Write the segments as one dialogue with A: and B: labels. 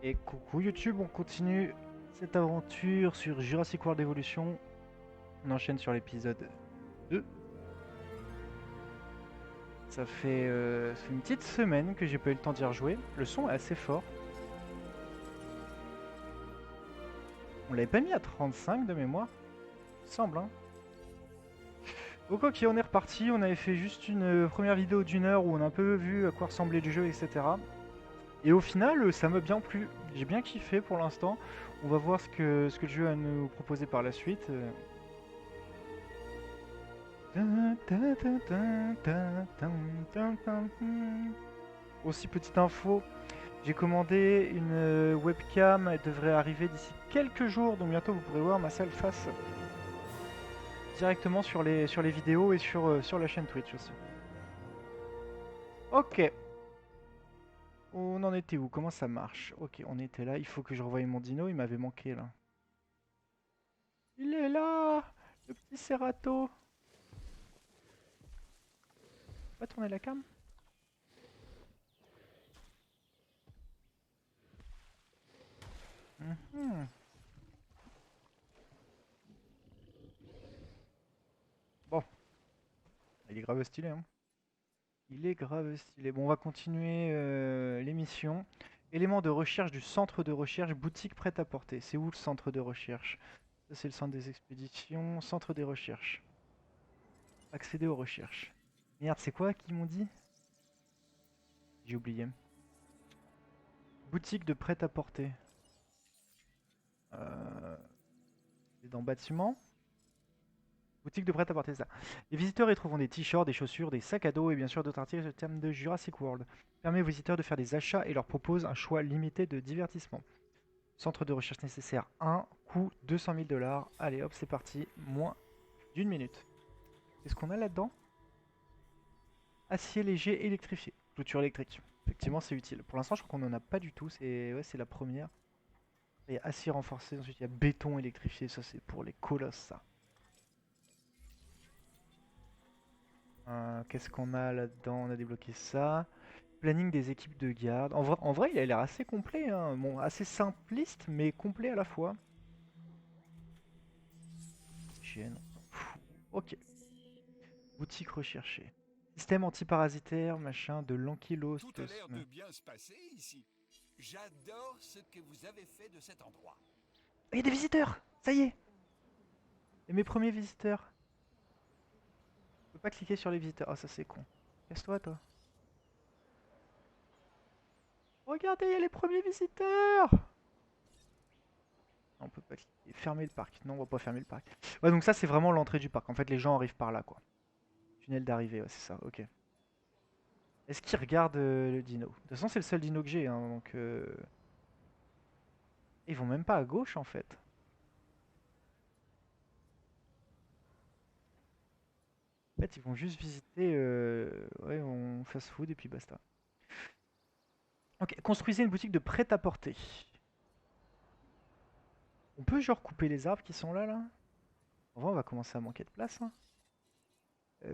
A: Et coucou YouTube, on continue cette aventure sur Jurassic World Evolution. On enchaîne sur l'épisode 2. Ça fait une petite semaine que j'ai pas eu le temps d'y rejouer. Le son est assez fort. On l'avait pas mis à 35 de mémoire, il me semble. Hein. Donc ok, on est reparti. On avait fait juste une première vidéo d'une heure où on a un peu vu à quoi ressemblait le jeu, etc. Et au final, ça m'a bien plu. J'ai bien kiffé pour l'instant. On va voir ce que le jeu a à nous proposer par la suite. Aussi, petite info, j'ai commandé une webcam, elle devrait arriver d'ici quelques jours, donc bientôt vous pourrez voir ma sale face directement sur les vidéos et sur la chaîne Twitch aussi. Ok, on en était où? Comment ça marche? Ok, on était là, il faut que je revoie mon dino, il m'avait manqué là. Il est là, le petit Cerato. Va tourner la cam? Mhm. Bon, il est grave stylé, hein. Il est grave stylé. Bon, on va continuer l'émission. Éléments de recherche du centre de recherche, boutique prêt-à-porter. C'est où le centre de recherche? Ça, c'est le centre des expéditions. Centre des recherches. Accéder aux recherches. Merde, c'est quoi qu'ils m'ont dit? J'ai oublié. Boutique de prêt-à-porter. C'est dans bâtiment. Boutique de prêt-à-porter, ça. Les visiteurs y trouveront des t-shirts, des chaussures, des sacs à dos et bien sûr d'autres articles de thème de Jurassic World. Permet aux visiteurs de faire des achats et leur propose un choix limité de divertissement. Centre de recherche nécessaire 1, coût 200 000 $. Allez hop, c'est parti. Moins d'une minute. Qu'est-ce qu'on a là-dedans? Acier léger électrifié. Clôture électrique. Effectivement, c'est utile. Pour l'instant, je crois qu'on n'en a pas du tout. C'est ouais, la première. Il y a acier renforcé. Ensuite, il y a béton électrifié. Ça, c'est pour les colosses, ça. Qu'est-ce qu'on a là-dedans? On a débloqué ça. Planning des équipes de garde. En vrai, il a l'air assez complet. Hein. Bon, assez simpliste, mais complet à la fois. Hygiène, on s'en fout. Ok. Boutique recherchée. Système antiparasitaire, machin, de
B: Tout a l'air
A: l'ankylostomie.
B: de bien se passer ici. J'adore ce que vous avez fait de cet endroit.
A: Il y a des visiteurs! Ça y est! Et mes premiers visiteurs. Je peux pas cliquer sur les visiteurs. Ah, ça c'est con. Casse-toi, toi. Regardez, il y a les premiers visiteurs! Non, on peut pas cliquer. Fermer le parc. Non, on va pas fermer le parc. Ouais, donc ça c'est vraiment l'entrée du parc. En fait, les gens arrivent par là, quoi. Tunnel d'arrivée, ouais, c'est ça, ok. Est-ce qu'ils regardent le dino? De toute façon, c'est le seul dino que j'ai, hein, donc... Ils vont même pas à gauche, en fait. En fait, ils vont juste visiter ouais, on fast food et puis basta. Ok, construisez une boutique de prêt-à-porter. On peut genre couper les arbres qui sont là, là? En vrai, on va commencer à manquer de place. Hein.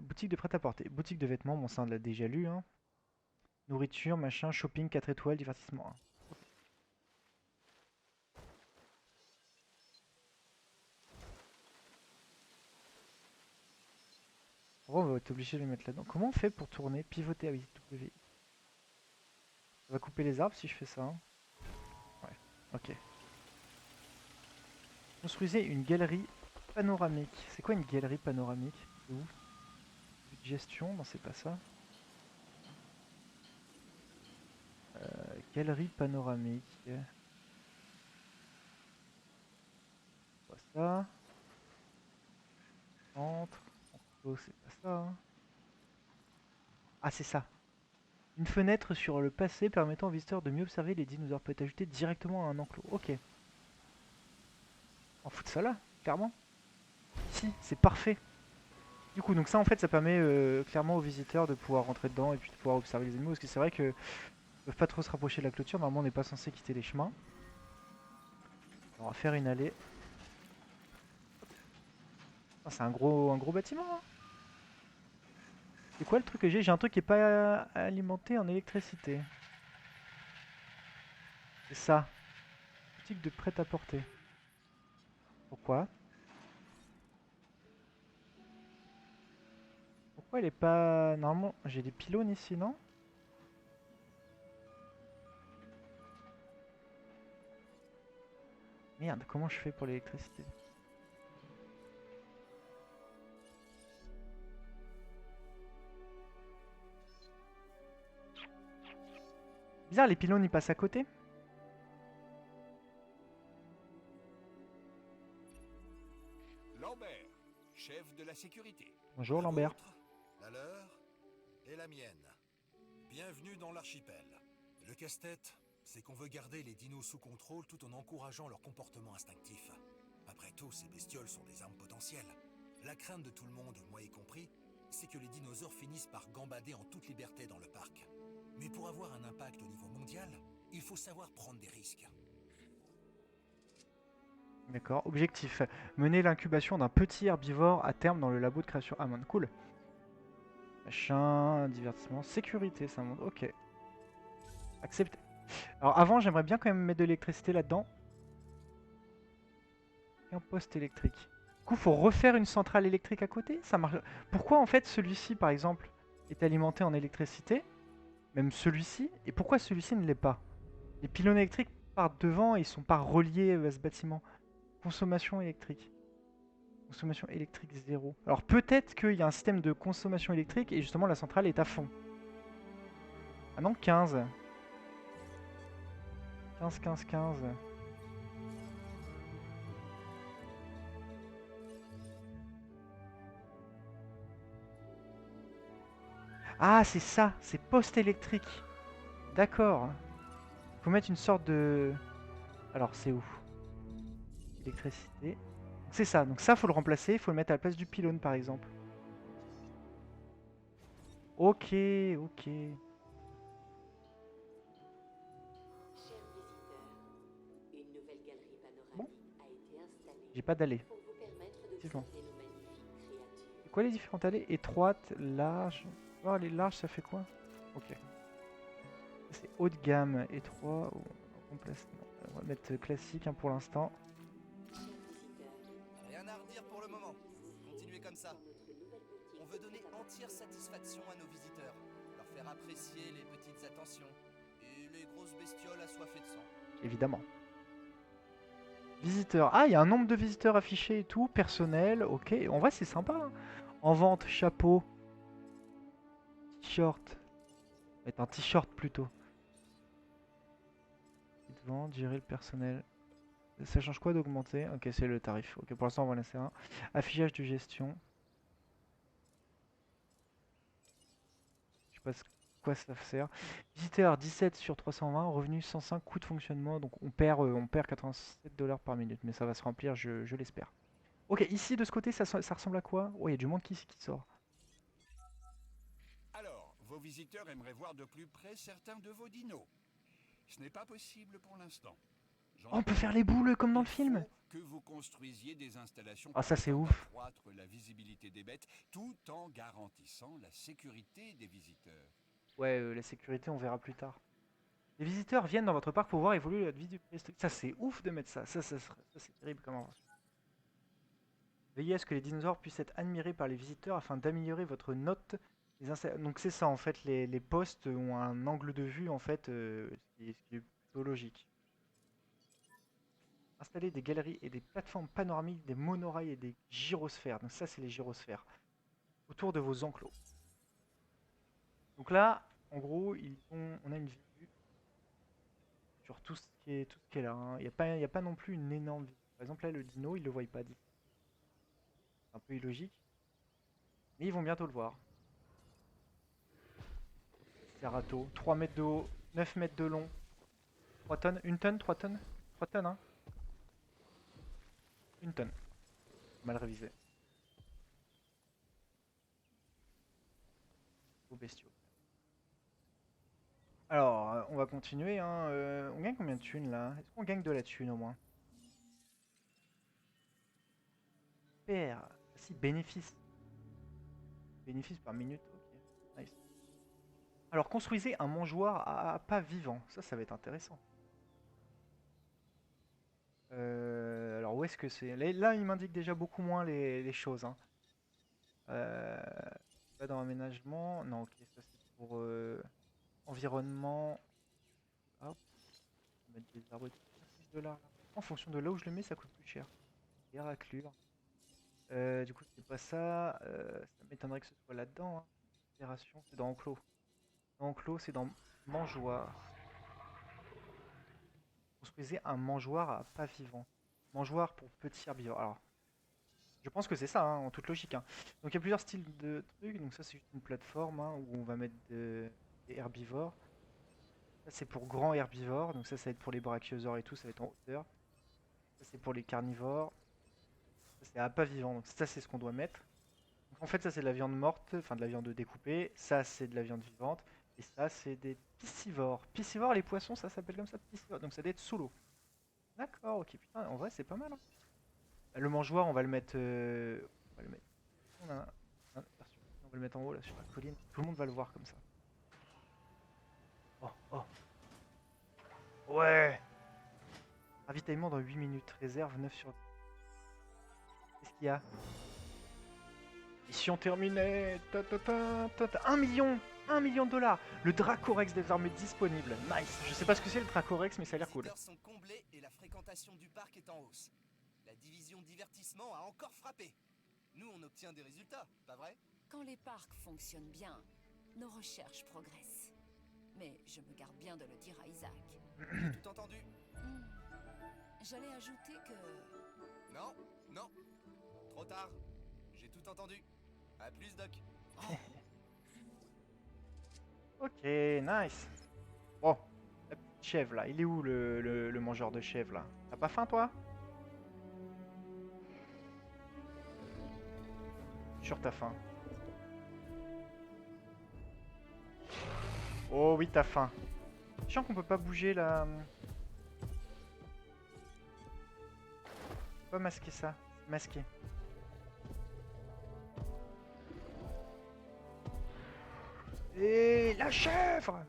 A: Boutique de prêt-à-porter. Boutique de vêtements, bon ça on l'a déjà lu. Hein. Nourriture, machin, shopping, 4 étoiles, divertissement 1. En vrai, on va être obligé de les mettre là-dedans. Comment on fait pour tourner? Pivoter, ah oui, W. Ça va couper les arbres si je fais ça. Hein. Ouais, ok. Construisez une galerie panoramique. C'est quoi une galerie panoramique? C'est où? Gestion? Non, c'est pas ça. Galerie panoramique. Pas ça. Entre. Oh, c'est pas ça. Hein. Ah, c'est ça. Une fenêtre sur le passé permettant aux visiteurs de mieux observer les dinosaures peut être ajoutée directement à un enclos. Ok. On fout de ça là, clairement. Si, c'est parfait. Du coup, donc ça en fait, ça permet clairement aux visiteurs de pouvoir rentrer dedans et puis de pouvoir observer les animaux. Parce que c'est vrai qu'ils peuvent pas trop se rapprocher de la clôture. Normalement, on n'est pas censé quitter les chemins. On va faire une allée. Ah, c'est un gros bâtiment. Hein. C'est quoi le truc que j'ai? J'ai un truc qui est pas alimenté en électricité. C'est ça. boutique de prêt-à-porter. Pourquoi? Pourquoi elle est pas... Normalement, j'ai des pylônes ici, non? Merde, comment je fais pour l'électricité? Bizarre, les pylônes ils passent à côté.
B: Lambert, chef de la sécurité.
A: Bonjour
C: La
A: Lambert.
C: vôtre, la leur et la mienne. Bienvenue dans l'archipel. Le casse-tête, c'est qu'on veut garder les dinos sous contrôle tout en encourageant leur comportement instinctif. Après tout, ces bestioles sont des armes potentielles. La crainte de tout le monde, moi y compris, c'est que les dinosaures finissent par gambader en toute liberté dans le parc. Mais pour avoir un impact au niveau mondial, il faut savoir prendre des risques.
A: D'accord. Objectif. Mener l'incubation d'un petit herbivore à terme dans le labo de création Hammond. Cool. Machin, divertissement, sécurité, ça monte. Ok. Accepté. Alors avant, j'aimerais bien quand même mettre de l'électricité là-dedans. Et un poste électrique. Du coup, faut refaire une centrale électrique à côté. Ça marche. Pourquoi en fait celui-ci, par exemple, est alimenté en électricité, même celui-ci, et pourquoi celui-ci ne l'est pas? Les pylônes électriques partent devant et ils sont pas reliés à ce bâtiment. Consommation électrique. Consommation électrique 0. Alors peut-être qu'il y a un système de consommation électrique et justement la centrale est à fond. Ah non, 15. 15, 15, 15. Ah, c'est ça, c'est post-électrique. D'accord. Faut mettre une sorte de... Alors, c'est où? Électricité. C'est ça, donc ça, faut le remplacer, il faut le mettre à la place du pylône, par exemple. Ok, ok.
D: Chers visiteurs, une nouvelle galerie
A: Bon,
D: panoramique a été installée
A: j'ai pas d'allée.
D: pour vous permettre
A: Effectivement.
D: d'observer nos magnifiques créatures.
A: C'est quoi les différentes allées? Étroites, larges. Oh, les larges, ça fait quoi? Ok. C'est haut de gamme, étroit. On place... non, on va mettre classique hein, pour l'instant.
D: Chers visiteurs,
E: Rien à redire pour le moment. Continuez comme ça.
D: dans notre nouvelle boutique
E: On veut
D: de
E: donner
D: prêt-à-porter,
E: entière satisfaction à nos visiteurs, leur faire apprécier les petites attentions et les grosses bestioles assoiffées de sang.
A: Évidemment. Visiteurs. Ah, il y a un nombre de visiteurs affichés et tout. Personnel, ok. En vrai, c'est sympa. Hein. En vente, chapeau. T-shirt. Mettre un t-shirt plutôt. Vente, gérer le personnel. Ça change quoi d'augmenter? Ok, c'est le tarif. Ok, pour l'instant, on va laisser un. Affichage de gestion. Je sais pas quoi ça sert. Visiteur 17 sur 320, revenu 105, coût de fonctionnement. Donc on perd 87 dollars par minute, mais ça va se remplir, je l'espère. Ok, ici de ce côté, ça ressemble à quoi? Oh, il y a du monde qui sort.
B: Alors, vos visiteurs aimeraient voir de plus près certains de vos dinos. Ce n'est pas possible pour l'instant. J'en
A: Oh, on peut
B: conviens.
A: faire les boules comme dans le
B: Il
A: film.
B: faut que vous construisiez des installations
A: Ah, ça, c'est
B: permettant
A: ouf.
B: d'accroître la visibilité des bêtes tout en garantissant la sécurité des visiteurs.
A: Ouais, la sécurité, on verra plus tard. Les visiteurs viennent dans votre parc pour voir évoluer la vie du préhistorique. Ça, c'est ouf de mettre ça. Ça, c'est terrible comme invention. Veillez à ce que les dinosaures puissent être admirés par les visiteurs afin d'améliorer votre note. Donc c'est ça en fait, les postes ont un angle de vue en fait, ce qui est plutôt logique. Installer des galeries et des plateformes panoramiques, des monorails et des gyrosphères. Donc ça c'est les gyrosphères. Autour de vos enclos. Donc là, en gros, on a une vue sur tout ce qui est là. Hein. Il y a pas non plus une énorme vue. Par exemple là, le dino, il le voit pas d'ici. C'est un peu illogique. Mais ils vont bientôt le voir. Cerato, 3 mètres de haut, 9 mètres de long. 3 tonnes, 1 tonne, 3 tonnes? 3 tonnes, hein? 1 tonne. Mal révisé. Aux bestiaux. Alors, on va continuer, hein. On gagne combien de thunes là? Est-ce qu'on gagne de la thune au moins? PR. Si, bénéfice. Bénéfice par minute, ok. Nice. Alors, construisez un mangeoire à pas vivant. Ça va être intéressant. où est-ce que c'est? Là, il m'indique déjà beaucoup moins les choses, hein. Euh, Pas dans aménagement. Non, ok, ça c'est pour environnement. Hop, on va mettre des arbres et tout. Ça coûte $. Là. En fonction de là où je le mets, ça coûte plus cher. Les raclures. Du coup, c'est pas ça. Ça m'étonnerait que ce soit là-dedans, hein. Opération, c'est dans enclos. Dans enclos, c'est dans mangeoire. Construisez un mangeoire à pas vivant. Mangeoire pour petits herbivores. Alors, je pense que c'est ça, hein, en toute logique, hein. Donc il y a plusieurs styles de trucs. Donc ça, c'est juste une plateforme, hein, où on va mettre des herbivores. Ça, c'est pour grands herbivores. Donc ça va être pour les brachiosaures et tout. Ça va être en hauteur. Ça, c'est pour les carnivores. Ça, c'est à pas vivant. Donc ça, c'est ce qu'on doit mettre. Donc en fait, ça, c'est de la viande morte. Enfin, de la viande découpée. Ça, c'est de la viande vivante. Et ça, c'est des piscivores. Piscivores, les poissons, ça s'appelle comme ça, piscivores. Donc ça doit être sous l'eau. D'accord, ok. Putain, en vrai, c'est pas mal, hein. Le mangeoire, on va le mettre. On va le mettre. On a un aperçu. On va le mettre en haut là sur la colline. Tout le monde va le voir comme ça. Oh, oh. Ouais. Ravitaillement dans 8 minutes. Réserve 9 sur 10. Qu'est-ce qu'il y a? Mission terminée. Ta, ta, ta, ta, ta. 1 million. 1 million de dollars. Le Dracorex désormais disponible. Nice. Je sais pas ce que c'est le Dracorex, mais ça a l'air
E: Les
A: cool.
E: visiteurs sont comblés et la fréquentation du parc est en hausse. La division divertissement a encore frappé. Nous, on obtient des résultats, pas vrai?
F: Quand les parcs fonctionnent bien, nos recherches progressent. Mais je me garde bien de le dire à Isaac.
E: J'ai tout entendu.
F: Hmm. J'allais ajouter que...
E: Non, non. Trop tard. J'ai tout entendu. À plus, Doc.
A: Ok, nice. Bon, la petite chèvre là. Il est où le mangeur de chèvre là? T'as pas faim toi? Sûr t'as faim. Oh oui t'as faim. Chiant qu'on peut pas bouger là. Pas masquer ça. Masquer. Et la chèvre!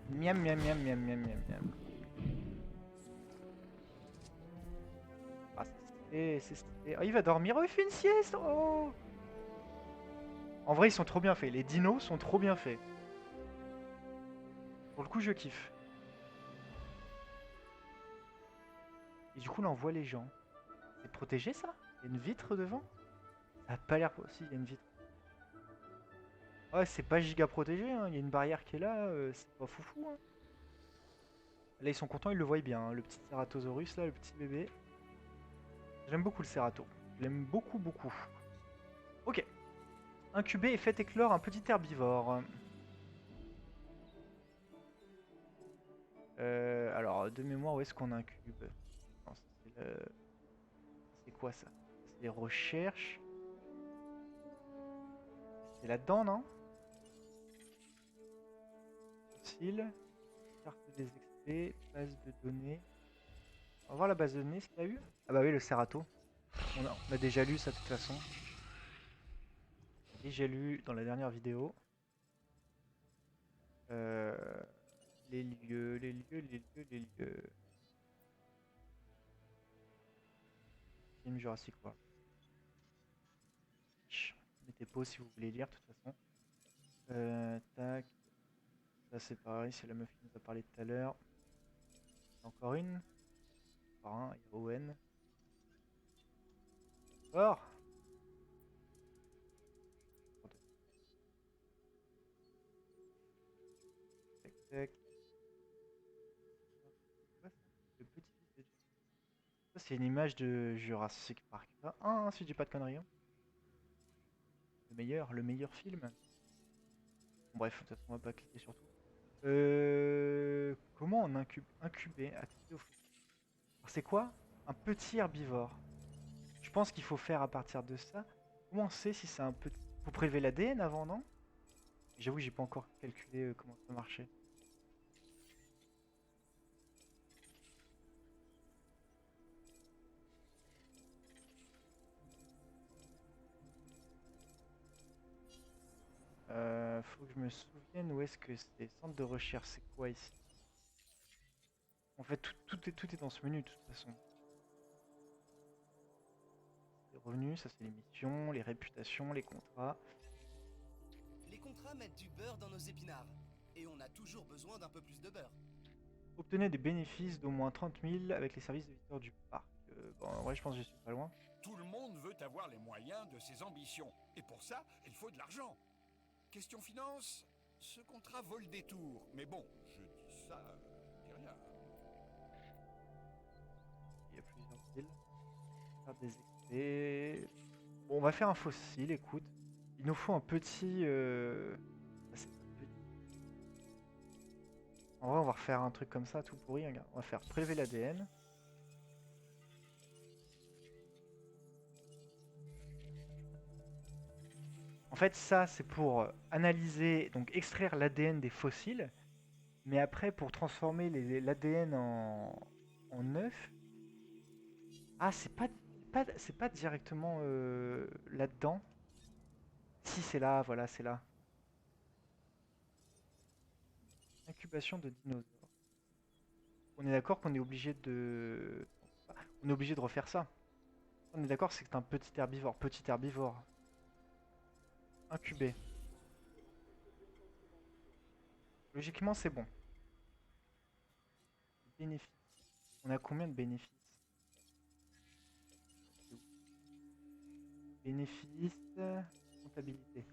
A: Miam miam miam miam miam miam miam. Ah c'est stylé, c'est stylé. Oh il va dormir, oh il fait une sieste! Oh! En vrai ils sont trop bien faits, les dinos sont trop bien faits. Pour le coup je kiffe. Et du coup là on voit les gens. C'est protégé ça? Il y a une vitre devant? Ça a pas l'air... Si, il y a une vitre. Ouais, c'est pas giga protégé, hein. Il y a une barrière qui est là, c'est pas foufou, hein. Là, ils sont contents, ils le voient bien, hein. Le petit Ceratosaurus, là, le petit bébé. J'aime beaucoup le Cerato. Je l'aime beaucoup, beaucoup. Ok. Incuber et fait éclore un petit herbivore. Alors, de mémoire, où est-ce qu'on incube? Non, c'est quoi ça? C'est les recherches. C'est là-dedans, non? Fossile. Carte des XP. Base de données. On va voir la base de données, ce qu'il y a eu. Ah bah oui, le Cerato. On a déjà lu ça de toute façon. Déjà lu dans la dernière vidéo. Euh, les lieux, les lieux, les lieux, les lieux. Film Jurassic World. Mettez pause si vous voulez lire de toute façon. Tac. Ça c'est pareil, c'est la meuf qui nous a parlé tout à l'heure. Encore une. Encore un, il y a Owen. Or. Tac tac. Le petit fils de Jack. Ça c'est une image de Jurassic Park 1, si je dis pas de conneries, hein. Le meilleur film. Bon, bref, de toute façon on va pas cliquer sur tout. Comment on incuber, activer au feu. Alors, c'est quoi? Un petit herbivore. Je pense qu'il faut faire à partir de ça. Comment on sait si c'est un petit... Faut prélever l'ADN avant, non? J'avoue que j'ai pas encore calculé comment ça marchait. Faut que je me souvienne où est-ce que c'est. Centre de recherche, c'est quoi ici? En fait, tout est dans ce menu de toute façon. revenus, ça c'est les missions, les réputations, les contrats.
E: Les contrats mettent du beurre dans nos épinards. Et on a toujours besoin d'un peu plus de beurre.
A: Obtenez des bénéfices d'au moins 30 000 avec les services de visiteurs du parc. Bon, en vrai, je pense que je suis pas loin.
B: Tout le monde veut avoir les moyens de ses ambitions. Et pour ça, il faut de l'argent. Question finance, ce contrat vaut le détour. Mais bon, je dis ça, je dis rien.
A: Il y a plusieurs villes. Faire des XP. Bon, on va faire un fossile, écoute. Il nous faut un petit... ah, c'est pas petit. En vrai, on va refaire un truc comme ça, tout pourri. Regarde. On va faire prélever l'ADN. En fait, ça, c'est pour analyser, donc extraire l'ADN des fossiles. Mais après, pour transformer l'ADN en œuf. Ah, c'est pas directement là-dedans. Si, c'est là, voilà, c'est là. Incubation de dinosaures. On est d'accord qu'on est obligé de... On est obligé de refaire ça. On est d'accord, c'est que c'est un petit herbivore. Petit herbivore. Incubé. Logiquement, c'est bon. Bénéfices. On a combien de bénéfices? Bénéfices. Comptabilité.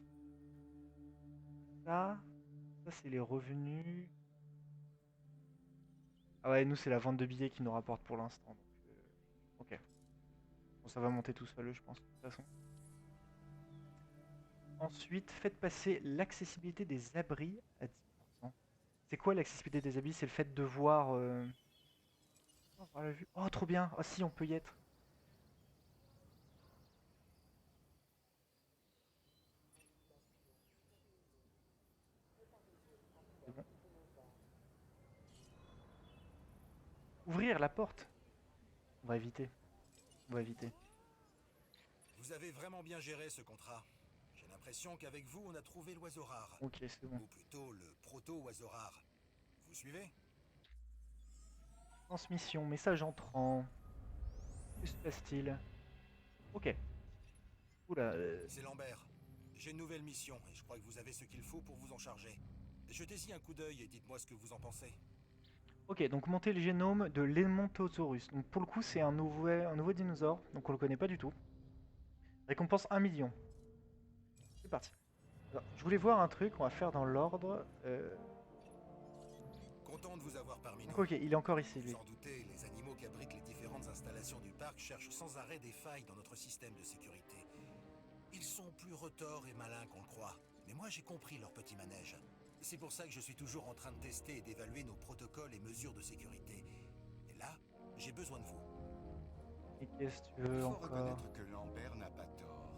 A: Ça c'est les revenus. Ah ouais, nous c'est la vente de billets qui nous rapporte pour l'instant. Donc, ok. Bon, ça va monter tout seul, je pense, de toute façon. Ensuite, faites passer l'accessibilité des abris à 10%. C'est quoi l'accessibilité des abris? C'est le fait de voir... Oh, voir la vue. Oh, trop bien! Oh si, on peut y être. C'est bon. Ouvrir la porte. On va éviter. On va éviter.
C: Vous avez vraiment bien géré ce contrat. J'ai l'impression qu'avec vous, on a trouvé l'oiseau rare.
A: Ok, c'est bon.
C: Ou plutôt le proto-oiseau rare. Vous suivez?
A: Transmission, message entrant. Que se passe-t-il? Ok. Oula.
C: C'est Lambert. J'ai une nouvelle mission et je crois que vous avez ce qu'il faut pour vous en charger. Jetez-y un coup d'œil et dites-moi ce que vous en pensez.
A: Ok, donc monter le génome de l'Edmontosaurus. Donc pour le coup, c'est un nouveau dinosaure, donc on le connaît pas du tout. Récompense 1 million. C'est parti. Alors, je voulais voir un truc, on va faire dans l'ordre.
C: Content de vous avoir parmi
A: Donc
C: nous.
A: ok, il est encore ici, lui.
C: Vous en doutez, les animaux qui abritent les différentes installations du parc cherchent sans arrêt des failles dans notre système de sécurité. Ils sont plus retors et malins qu'on le croit, mais moi j'ai compris leur petit manège. C'est pour ça que je suis toujours en train de tester et d'évaluer nos protocoles et mesures de sécurité. Et là, j'ai besoin de vous.
A: Et qu'est-ce que tu
G: Il
A: veux
G: faut
A: encore?
G: reconnaître que Lambert n'a pas tort.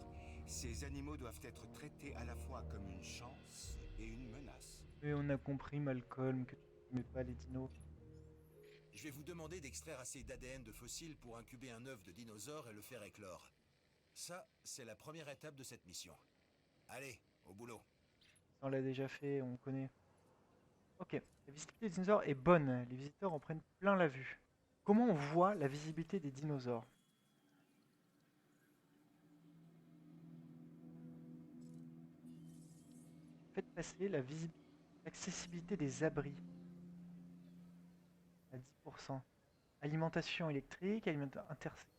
G: Ces animaux doivent être traités à la fois comme une chance et une menace.
A: Et on a compris, Malcolm, que tu n'aimais pas les dinos.
C: Je vais vous demander d'extraire assez d'ADN de fossiles pour incuber un œuf de dinosaure et le faire éclore. Ça, c'est la première étape de cette mission. Allez, au boulot.
A: On l'a déjà fait, on connaît. Ok, la visibilité des dinosaures est bonne, les visiteurs en prennent plein la vue. Comment on voit la visibilité des dinosaures? Faites passer l'accessibilité des abris à 10%. Alimentation électrique, intersection,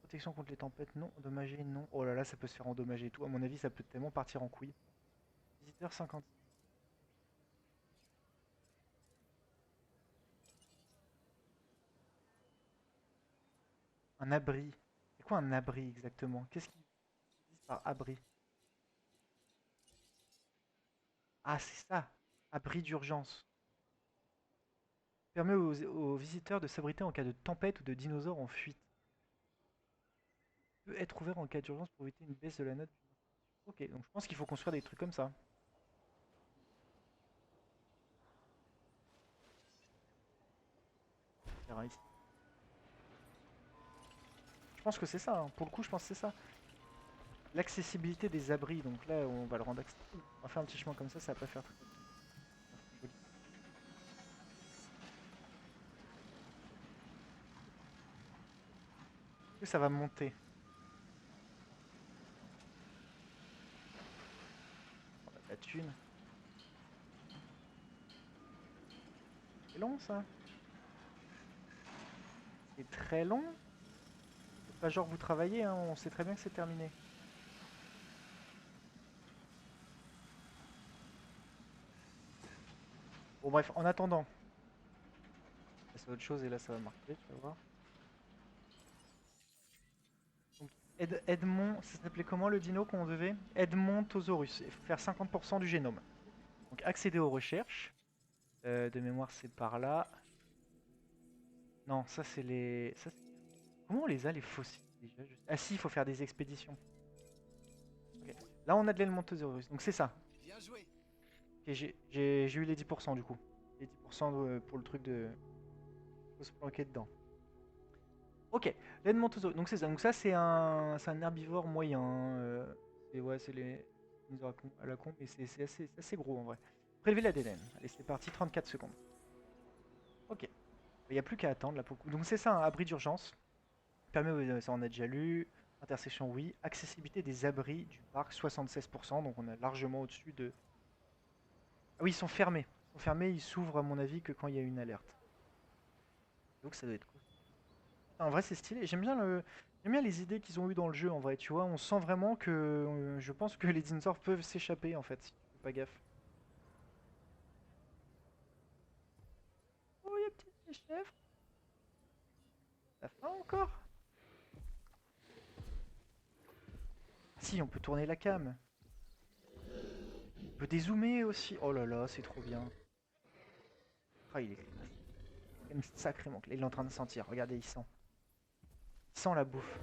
A: protection contre les tempêtes, non. Endommagé, non. Oh là là, ça peut se faire endommager et tout. À mon avis, ça peut tellement partir en couille. Visiteur 50. Un abri. C'est quoi un abri exactement? Qu'est-ce qu'ils disent par abri? Ah, c'est ça. Abri d'urgence. Permet aux visiteurs de s'abriter en cas de tempête ou de dinosaures en fuite. Peut être ouvert en cas d'urgence pour éviter une baisse de la note. Ok, donc je pense qu'il faut construire des trucs comme ça. Verra ici. Je pense que c'est ça, hein. Pour le coup, je pense que c'est ça. L'accessibilité des abris, donc là, on va le rendre accessible. On va faire un petit chemin comme ça va pas faire très joli. Est-ce que ça va monter? thunes. C'est long ça. C'est très long. C'est pas genre vous travaillez, hein, on sait très bien que c'est terminé. Bon bref, en attendant. C'est autre chose et là ça va marquer, tu vas voir. Donc, Edmond, ça s'appelait comment le dino qu'on devait? Edmontosaurus, et faire 50% du génome. Donc accéder aux recherches. De mémoire c'est par là. Non, ça c'est les... Comment on les a les fossiles déjà? Ah si, il faut faire des expéditions. Ok. Là on a de l'Edmontosaurus, donc c'est ça.
E: Bien joué.
A: Ok, j'ai eu les 10% du coup. Les 10% pour le truc de... Faut se planquer dedans. Ok, l'Edmontosaurus, donc c'est ça. Donc ça c'est un herbivore moyen. Et ouais, c'est les dinosaures à la con, mais c'est assez gros en vrai. Prélever l'ADN. Allez, c'est parti, 34 secondes. Ok. Il n'y a plus qu'à attendre là pour le coup. Donc c'est ça, un abri d'urgence. Permet, ça on a déjà lu. Intersection, oui. Accessibilité des abris du parc, 76%. Donc on est largement au-dessus de... Ah oui, ils sont fermés. Ils sont fermés, ils s'ouvrent à mon avis que quand il y a une alerte. Donc ça doit être cool. Putain, en vrai c'est stylé. J'aime bien les idées qu'ils ont eues dans le jeu en vrai, tu vois. On sent vraiment que... je pense que les dinosaures peuvent s'échapper en fait, si tu fais pas gaffe. Oh, il y a petit chef. T'as faim encore? Ah si, on peut tourner la cam. On peut dézoomer aussi. Oh là là, c'est trop bien. Ah, il est quand même sacrément clair. Il est en train de sentir. Regardez, il sent. Il sent la bouffe.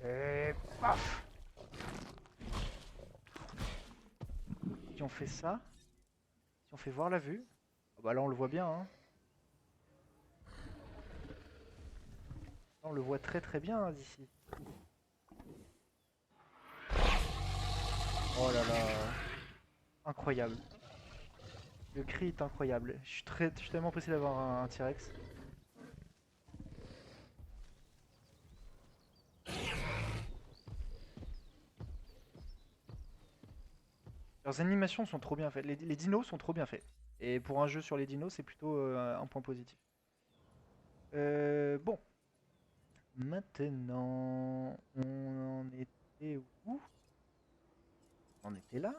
A: Et paf! Si on fait ça, si on fait voir la vue, ah bah là on le voit bien, hein. Là, on le voit très très bien hein, d'ici. Oh là là, incroyable. Le cri est incroyable. Je suis tellement pressé d'avoir un T-Rex. Leurs animations sont trop bien faites. Les dinos sont trop bien faits. Et pour un jeu sur les dinos, c'est plutôt un point positif. Bon. Maintenant, on en était où? On en était là?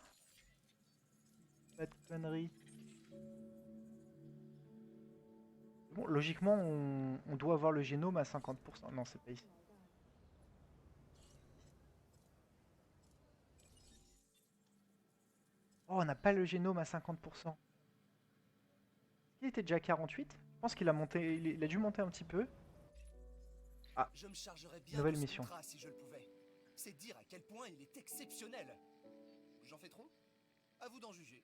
A: Pas de conneries. Bon, logiquement, on doit avoir le génome à 50%. Non, c'est pas ici. Oh, on n'a pas le génome à 50%. Il était déjà à 48? Je pense qu'il a monté, il a dû monter un petit peu. Ah,
E: Je me chargerais bien
A: nouvelle
E: de ce
A: mission.
E: contrat si je le pouvais. C'est dire à quel point il est exceptionnel. J'en fais trop? À vous d'en juger.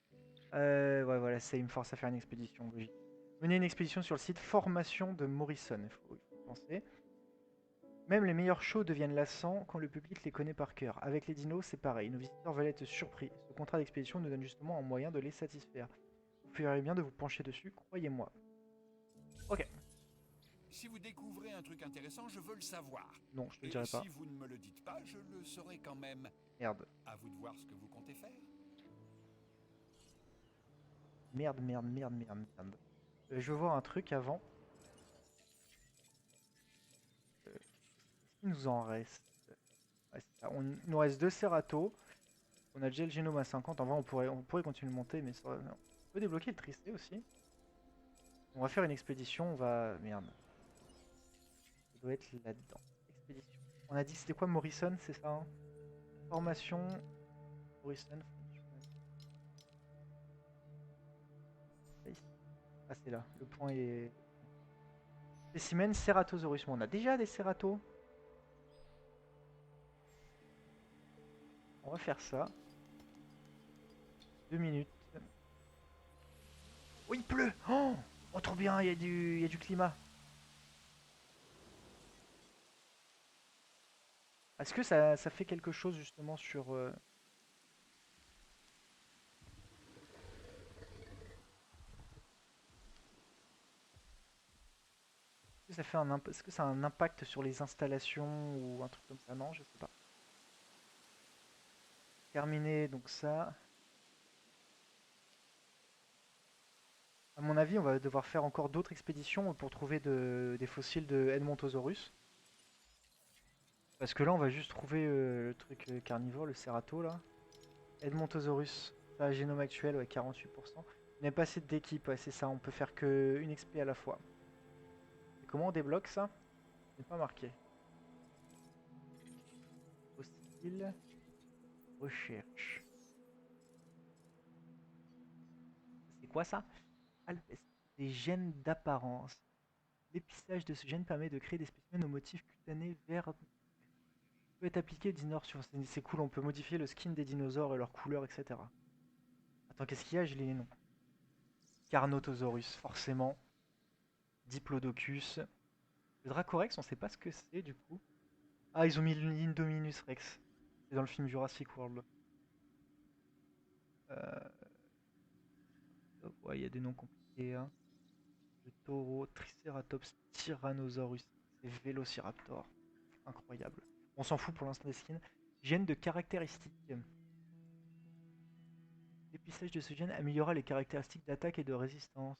A: Ouais, voilà, ça, il me force à faire une expédition, logique. Mener une expédition sur le site formation de Morrison, il faut penser. Même les meilleurs shows deviennent lassants quand le public les connaît par cœur. Avec les dinos, c'est pareil, nos visiteurs veulent être surpris. Ce contrat d'expédition nous donne justement un moyen de les satisfaire. Vous ferez bien de vous pencher dessus, croyez-moi. Ok,
B: Si vous découvrez un truc intéressant, je veux le savoir.
A: non, je te le
B: Et
A: dirai pas.
B: si vous ne me le dites pas, je le saurai quand même.
A: Merde,
B: À vous de voir ce que vous comptez faire.
A: merde, merde, merde, merde, merde. Je veux voir un truc avant. Il nous en reste. Ouais, c'est ça. Il nous reste 2 Cerato. On a déjà le génome à 50. En vrai, on pourrait continuer de monter, mais ça, non. On peut débloquer le Tristé aussi. On va faire une expédition. On va. Merde. Ça doit être là-dedans. Expédition. On a dit c'était quoi Morrison, c'est ça hein? Formation. Morrison. Ah, c'est là. Le point est. Spécimen Ceratosaurus. Bon, on a déjà des Cerato. On va faire ça. 2 minutes. Oh, il pleut! Oh, trop bien, il y a du climat. Est-ce que ça fait quelque chose justement sur... ça fait est-ce que ça a un impact sur les installations ou un truc comme ça? Non, je sais pas. Terminé donc ça. À mon avis, on va devoir faire encore d'autres expéditions pour trouver des fossiles de Edmontosaurus. Parce que là, on va juste trouver le truc carnivore, le Cerato là. Edmontosaurus, ça, génome actuel, ouais, 48%. On n'a pas assez d'équipe, ouais, c'est ça, on peut faire que une expé à la fois. Et comment on débloque ça? C'est pas marqué. Fossile, recherche. C'est quoi ça? Alpes, des gènes d'apparence. L'épissage de ce gène permet de créer des spécimens aux motifs cutanés verts. Peut être appliqué aux dinosaures sur... C'est cool, on peut modifier le skin des dinosaures et leur couleur, etc. Attends, qu'est-ce qu'il y a? Je lis les noms. Carnotaurus, forcément. Diplodocus. Le Dracorex, on sait pas ce que c'est du coup. Ah, ils ont mis l'Indominus Rex. C'est dans le film Jurassic World. Euh... Ouais, il y a des noms compliqués. Hein. Le taureau, Triceratops, Tyrannosaurus et Vélociraptor. Incroyable. On s'en fout pour l'instant des skins. Gène de caractéristiques. L'épissage de ce gène améliorera les caractéristiques d'attaque et de résistance.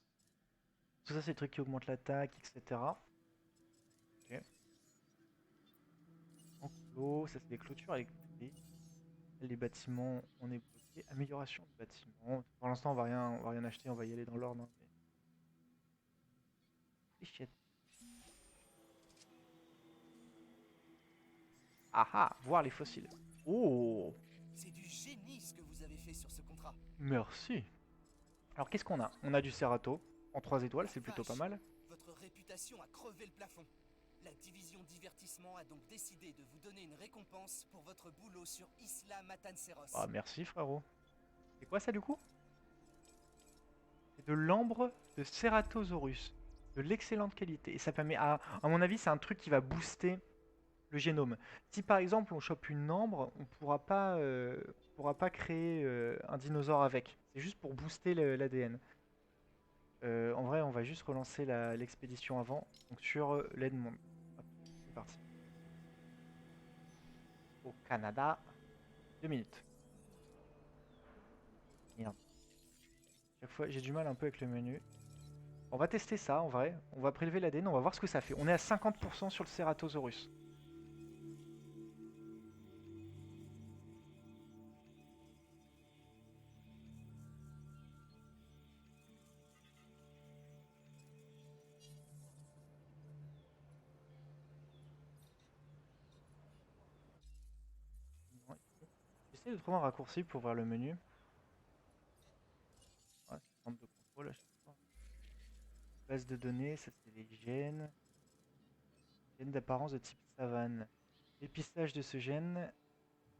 A: Tout ça, c'est le truc qui augmente l'attaque, etc. Ok. Enclos, ça c'est des clôtures électriques. Les bâtiments, on est bloqué. Amélioration du bâtiment. Pour l'instant, on va rien acheter, on va y aller dans l'ordre. Hein, mais... Shit. Ah ah, voir les fossiles. Oh,
E: C'est du génie ce que vous avez fait sur ce contrat.
A: merci. Alors qu'est-ce qu'on a? On a du Cerato en 3 étoiles,
E: La
A: c'est plutôt pas
E: vache,
A: mal.
E: Votre réputation a crevé le plafond. La division divertissement a donc décidé de vous donner une récompense pour votre boulot sur Isla Matanceros.
A: Ah merci frérot. C'est quoi ça du coup? C'est de l'ambre de Ceratosaurus. De l'excellente qualité. Et ça permet, à mon avis, c'est un truc qui va booster le génome. Si par exemple on chope une ambre, on pourra pas créer un dinosaure avec. C'est juste pour booster l'ADN. En vrai, on va juste relancer l'expédition avant. Donc sur l'Edmond. Hop, c'est parti. Au Canada. 2 minutes. Merde. Chaque fois, j'ai du mal un peu avec le menu. On va tester ça en vrai. On va prélever l'ADN, on va voir ce que ça fait. On est à 50% sur le Ceratosaurus. J'essaie de trouver un raccourci pour voir le menu. Ouais, c'est centre de contrôle à chaque fois. Base de données, ça c'est les gènes. Gène d'apparence de type savane. L'épissage de ce gène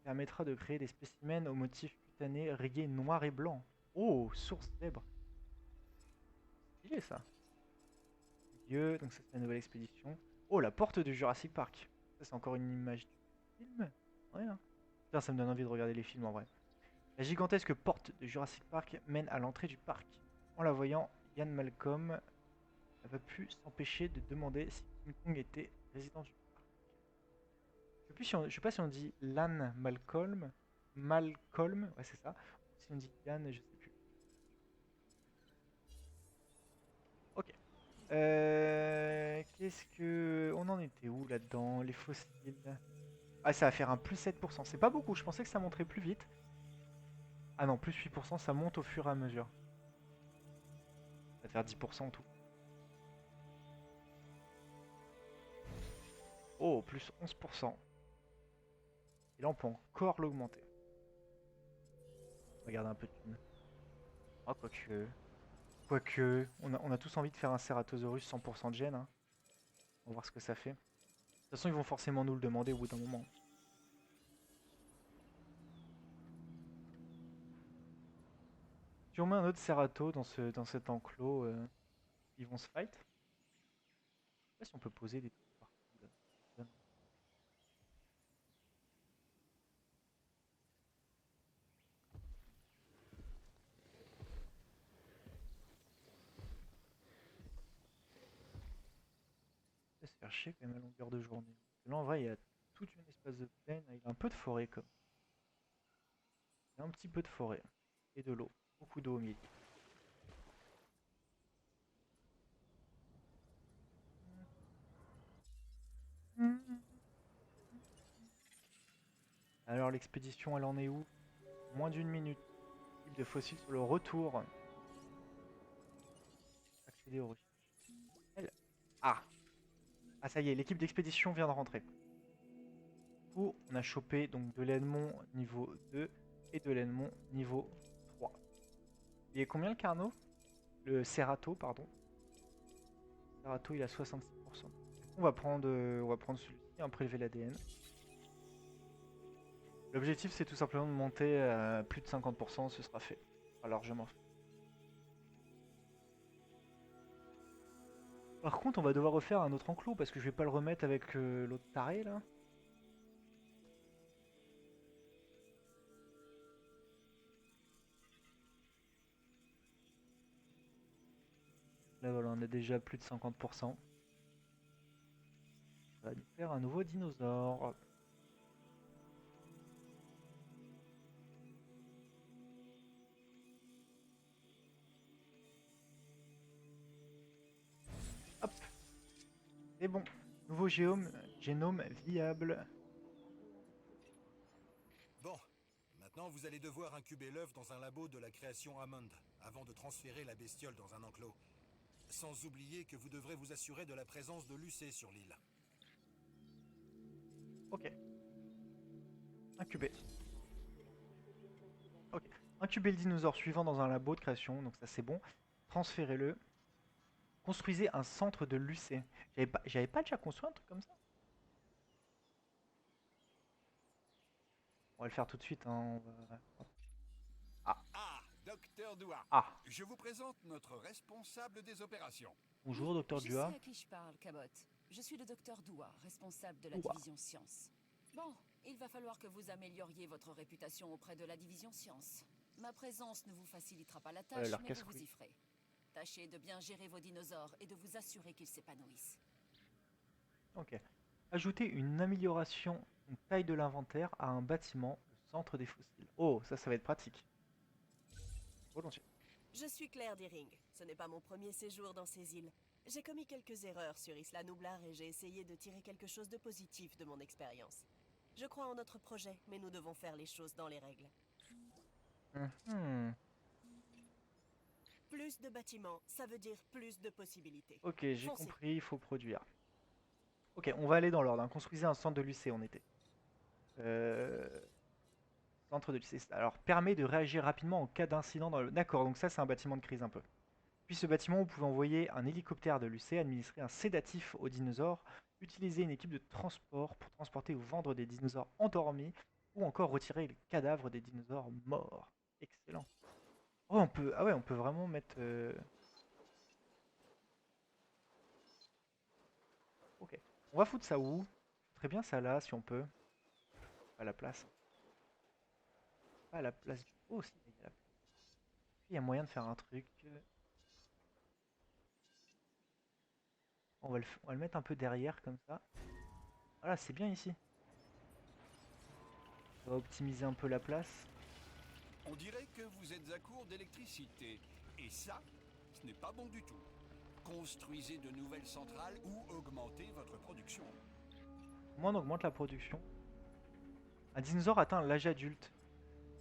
A: permettra de créer des spécimens au motif cutané rayé noir et blanc. Oh, source zèbre. Stylé ça. Milieu, donc ça c'est la nouvelle expédition. Oh, la porte du Jurassic Park. Ça c'est encore une image du film. Ouais, hein. Putain, ça me donne envie de regarder les films en vrai. La gigantesque porte de Jurassic Park mène à l'entrée du parc. En la voyant, Ian Malcolm n'a pas pu s'empêcher de demander si King Kong était résident du parc. Je sais pas si on dit Lan Malcolm, Malcolm, ouais c'est ça. Ou si on dit Ian, je sais plus. Ok. Qu'est-ce que... On en était où là-dedans? Les fossiles. Ah, ça va faire un plus 7%. C'est pas beaucoup, je pensais que ça monterait plus vite. Ah non, plus 8%, ça monte au fur et à mesure. Ça va faire 10% en tout. Oh, plus 11%. Et là, on peut encore l'augmenter. On va garder un peu de thunes. Oh, quoique... Quoique... On a tous envie de faire un Ceratosaurus 100% de gène. Hein. On va voir ce que ça fait. De toute façon, ils vont forcément nous le demander au bout d'un moment. Si on met un autre Cerato dans cet enclos, ils vont se fight. Je sais pas si on peut poser des trucs partout là. faire chier quand même à longueur de journée. Là en vrai il y a toute une espace de plaine, il y a un peu de forêt comme. Il y a un petit peu de forêt. Et de l'eau. Beaucoup d'eau au milieu. Alors l'expédition elle en est où? Moins d'une minute. Type de fossiles sur le retour. Accéder aux recherches. Ah! Ah ça y est, l'équipe d'expédition vient de rentrer. Du coup, on a chopé donc de l'Edmond niveau 2 et de l'Edmond niveau 3. Il est combien le Carnot? Le Cerato, pardon. Cerato il a 66%. On va prendre celui-ci, un prélever l'ADN. L'objectif c'est tout simplement de monter à plus de 50%, ce sera fait. Ce sera largement fait. Par contre on va devoir refaire un autre enclos parce que je vais pas le remettre avec l'autre taré là. Là voilà, on a déjà plus de 50%. Ça va nous faire un nouveau dinosaure. Hop, c'est bon. Nouveau génome viable.
C: Bon, maintenant vous allez devoir incuber l'œuf dans un labo de la création Hammond, avant de transférer la bestiole dans un enclos. Sans oublier que vous devrez vous assurer de la présence de Lucé sur l'île.
A: Ok. Incuber. Ok. Incuber le dinosaure suivant dans un labo de création, donc ça c'est bon. Transférez-le. Construisez un centre de Lucé. J'avais pas déjà construit un truc comme ça? On va le faire tout de suite. Hein. Ah,
B: Ah, Docteur Dua.
A: ah.
B: Je vous présente notre responsable des opérations.
A: Bonjour,
F: Oui,
A: docteur
F: je
A: Dua.
F: sais à qui je parle, Cabot. Je suis le docteur Dua, responsable de la
A: Dua.
F: division Sciences. Bon, il va falloir que vous amélioriez votre réputation auprès de la division Sciences. Ma présence ne vous facilitera pas la tâche,
A: leur
F: mais vous
A: casse-couille.
F: vous y ferez. Tâchez de bien gérer vos dinosaures et de vous assurer qu'ils s'épanouissent.
A: Ok. Ajoutez une amélioration, une taille de l'inventaire à un bâtiment, le centre des fossiles. Oh, ça va être pratique. Volontiers.
H: Je suis Claire Deering. Ce n'est pas mon premier séjour dans ces îles. J'ai commis quelques erreurs sur Isla Nublar et j'ai essayé de tirer quelque chose de positif de mon expérience. Je crois en notre projet, mais nous devons faire les choses dans les règles.
A: Mhm.
H: Plus de bâtiments, ça veut dire plus de possibilités.
A: Ok, j'ai
H: Foncez.
A: compris, il faut produire. Ok, on va aller dans l'ordre. Hein. Construisez un centre de lycée, on était. Euh, Centre de lycée. Alors, permet de réagir rapidement en cas d'incident dans le... D'accord, donc ça c'est un bâtiment de crise un peu. Puis ce bâtiment, vous pouvez envoyer un hélicoptère de l'UC, administrer un sédatif aux dinosaures, utiliser une équipe de transport pour transporter ou vendre des dinosaures endormis, ou encore retirer les cadavres des dinosaures morts. Excellent. Oh, on peut... Ah ouais, on peut vraiment mettre... Ok. On va foutre ça où? Très bien ça là, si on peut. Pas la place. Pas la place du... Oh, si, il y a la place. Il y a moyen de faire un truc. On va le mettre un peu derrière, comme ça. Voilà, c'est bien ici. On va optimiser un peu la place.
B: On dirait que vous êtes à court d'électricité. Et ça, ce n'est pas bon du tout. Construisez de nouvelles centrales ou augmentez votre production.
A: Comment on augmente la production? Un dinosaure atteint l'âge adulte.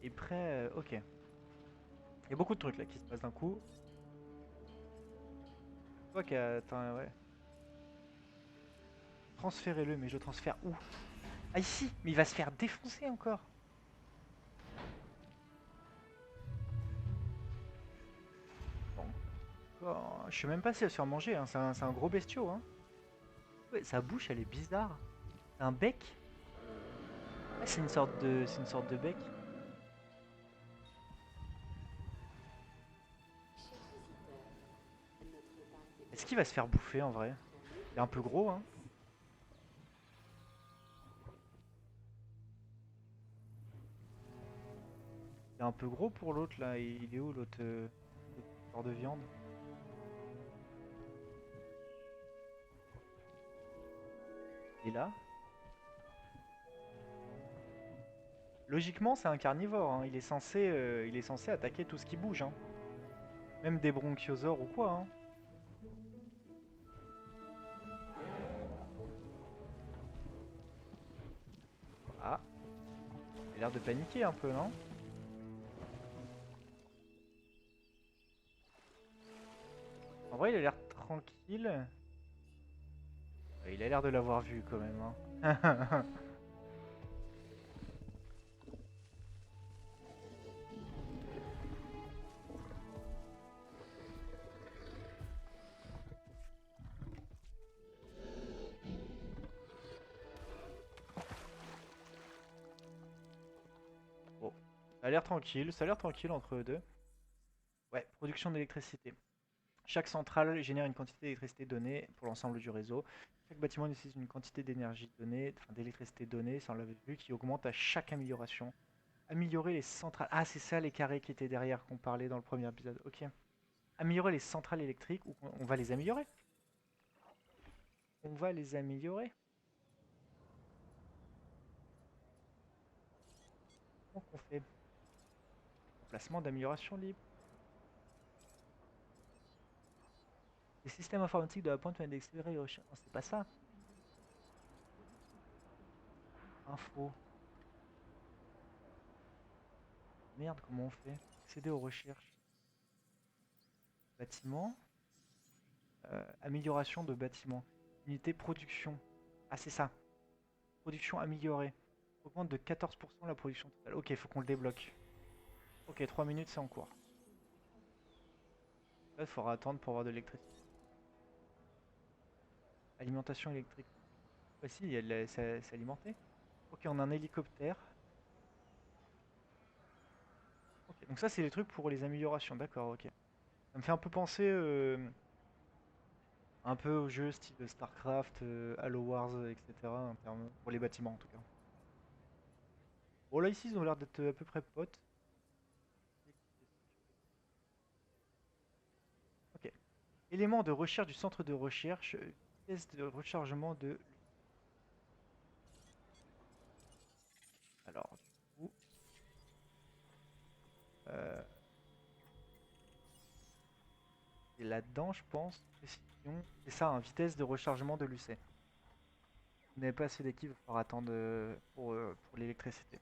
A: Et prêt... ok. Il y a beaucoup de trucs là qui se passent d'un coup. Toi qui a atteint... Ouais. Transférez-le, mais je le transfère où? Ah ici! Mais il va se faire défoncer encore! Bon. Encore. Je sais même pas si elle se fait manger, hein. C'est un gros bestiau, hein. Ouais, sa bouche, elle est bizarre. C'est un bec? Ah, c'est une sorte de bec.
D: Chers visiteurs, notre parc est
A: Est-ce qu'il va se faire bouffer en vrai? Il est un peu gros, hein. Il est un peu gros pour l'autre là. Il est où l'autre genre de viande? Il est là. Logiquement, c'est un carnivore, hein. Il est censé attaquer tout ce qui bouge, hein. Même des bronchiosaures ou quoi, hein. Ah, il a l'air de paniquer un peu, non? En vrai, il a l'air tranquille. Il a l'air de l'avoir vu quand même, hein. Bon, ça a l'air tranquille entre eux deux. Ouais, production d'électricité. Chaque centrale génère une quantité d'électricité donnée pour l'ensemble du réseau. Chaque bâtiment nécessite une quantité d'énergie donnée, enfin d'électricité donnée, ça on l'avait vu, qui augmente à chaque amélioration. Améliorer les centrales. Ah, c'est ça les carrés qui étaient derrière qu'on parlait dans le premier épisode. Ok. Améliorer les centrales électriques, ou on va les améliorer. On va les améliorer. Comment qu'on fait? Placement d'amélioration libre. Les systèmes informatiques de la pointe viennent d'accélérer les recherches. Non, c'est pas ça. Info. Merde, comment on fait? Accéder aux recherches. Bâtiment. Amélioration de bâtiment. Unité production. Ah, c'est ça. Production améliorée. Augmente de 14% la production totale. Ok, il faut qu'on le débloque. Ok, 3 minutes, c'est en cours. Là, il faudra attendre pour avoir de l'électricité. Alimentation électrique. Bah si, c'est alimenté. Ok, on a un hélicoptère. Ok, donc ça, c'est les trucs pour les améliorations. D'accord, ok. Ça me fait un peu penser un peu aux jeux style StarCraft, Halo Wars, etc. Pour les bâtiments, en tout cas. Bon, là, ici, ils ont l'air d'être à peu près potes. Ok. Élément de recherche du centre de recherche. Pièce de rechargement de... Alors, du coup... euh, c'est là-dedans, je pense. Précision. C'est ça, hein, vitesse de rechargement de l'UC. Vous n'avez pas assez d'équipe, il va falloir attendre pour l'électricité.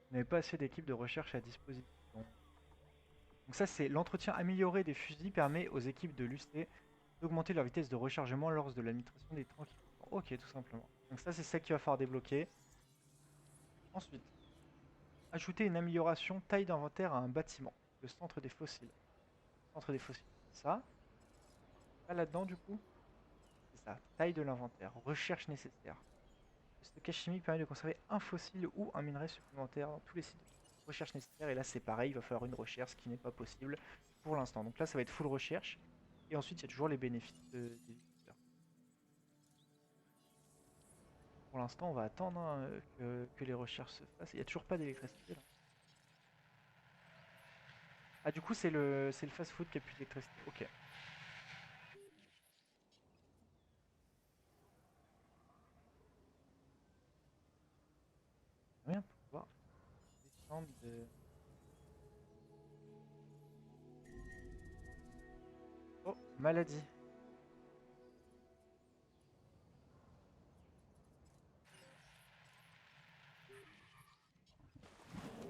A: Vous n'avez pas assez d'équipe de recherche à disposition. Donc ça, c'est l'entretien amélioré des fusils permet aux équipes de l'UC d'augmenter leur vitesse de rechargement lors de l'administration des tranquillisants. Ok, tout simplement. Donc ça, c'est ça qu'il va falloir débloquer. Ensuite, ajouter une amélioration taille d'inventaire à un bâtiment. Le centre des fossiles. Centre des fossiles. Ça. Pas là-dedans, du coup. C'est ça. Taille de l'inventaire. Recherche nécessaire. Le stockage chimique permet de conserver un fossile ou un minerai supplémentaire dans tous les sites de recherche nécessaires. Et là, c'est pareil, il va falloir une recherche, ce qui n'est pas possible pour l'instant. Donc là, ça va être full recherche. Et ensuite, il y a toujours les bénéfices des visiteurs. Pour l'instant, on va attendre hein, que les recherches se fassent. Il n'y a toujours pas d'électricité là. Ah, du coup, c'est le fast-food qui a plus d'électricité. Ok. Rien pour pouvoir descendre de... Oh, maladie.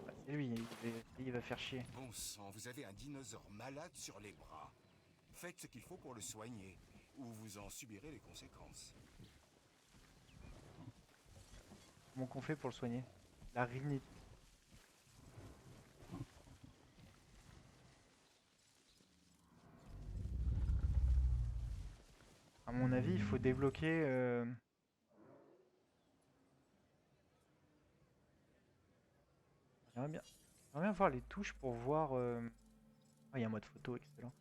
A: Ah, c'est lui, il va faire chier.
G: Bon sang, vous avez un dinosaure malade sur les bras. Faites ce qu'il faut pour le soigner, ou vous en subirez les conséquences.
A: Comment qu'on fait pour le soigner? La rhinite. À mon avis, il faut débloquer... J'aimerais bien... J'aimerais bien voir les touches pour voir... Ah, il y a un mode photo, excellent.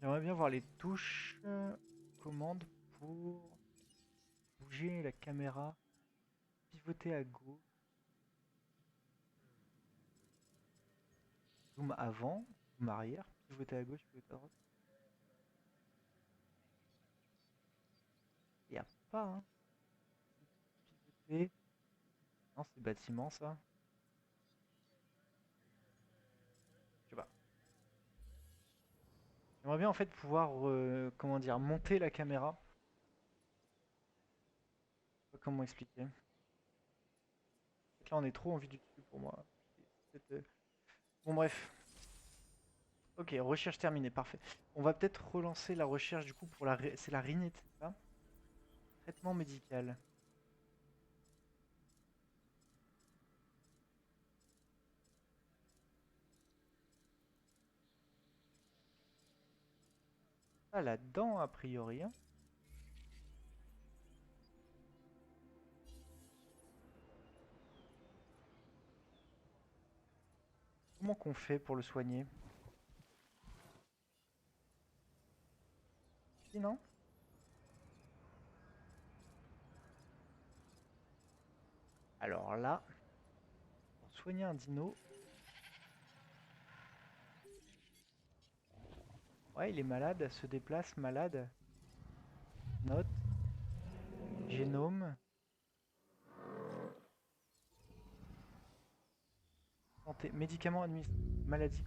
A: J'aimerais bien voir les touches commandes pour bouger la caméra, pivoter à gauche, zoom avant, zoom arrière, pivoter à gauche, pivoter à droite. pas, hein. Piloter. Non, c'est bâtiment, ça. Je sais pas. J'aimerais bien en fait pouvoir, comment dire, monter la caméra. Je sais pas comment expliquer. Là, on est trop en vue du dessus pour moi. Bon, bref. Ok, recherche terminée, parfait. On va peut-être relancer la recherche du coup pour c'est la rhinite, c'est ça? Traitement médical. Ah, la dent a priori, hein. Comment qu'on fait pour le soigner? Si, non? Alors là, pour soigner un dino, ouais, il est malade, se déplace malade. Note, génome, santé, médicaments administrés, maladie.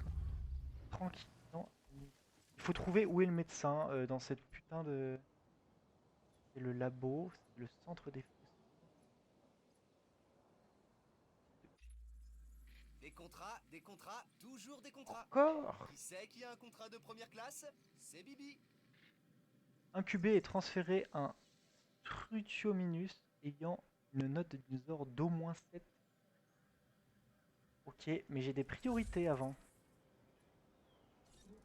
A: Tranquille. Non. Il faut trouver où est le médecin dans cette putain de. C'est le labo, c'est le centre des fossiles.
E: Des contrats, toujours des contrats.
A: Encore
E: Qui c'est qui a un contrat de première classe? C'est Bibi.
A: incubé et transféré un Trutiominus ayant une note de dinosaure d'au moins 7. Ok, mais j'ai des priorités avant.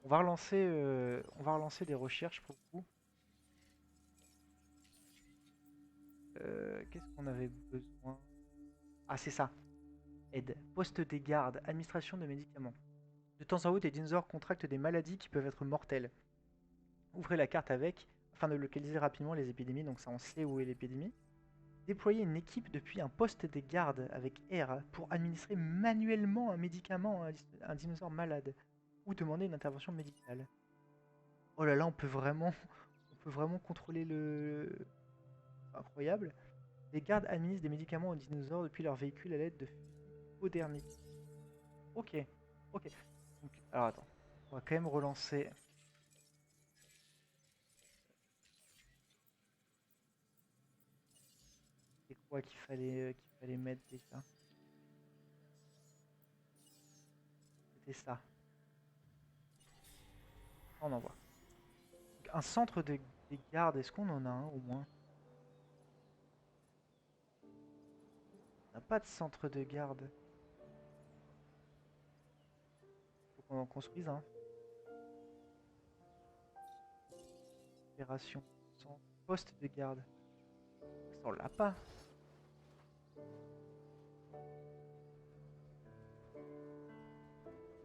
A: On va relancer des recherches pour le coup. Qu'est-ce qu'on avait besoin? Ah, c'est ça. Aide. Poste des gardes. Administration de médicaments. De temps en temps, des dinosaures contractent des maladies qui peuvent être mortelles. Ouvrez la carte avec, afin de localiser rapidement les épidémies. Donc ça, on sait où est l'épidémie. Déployer une équipe depuis un poste des gardes avec R pour administrer manuellement un médicament à un dinosaure malade. Ou demander une intervention médicale. Oh là là, on peut vraiment contrôler le. C'est incroyable. Les gardes administrent des médicaments aux dinosaures depuis leur véhicule à l'aide de hypodermiques. Ok, ok. Donc, alors attends, on va quand même relancer. C'est quoi qu'il fallait mettre déjà? C'était ça. On envoie. Un centre des gardes, est-ce qu'on en a un au moins? On n'a pas de centre de garde. Faut qu'on en construise un. Opération. Poste de garde. Ça, on l'a pas.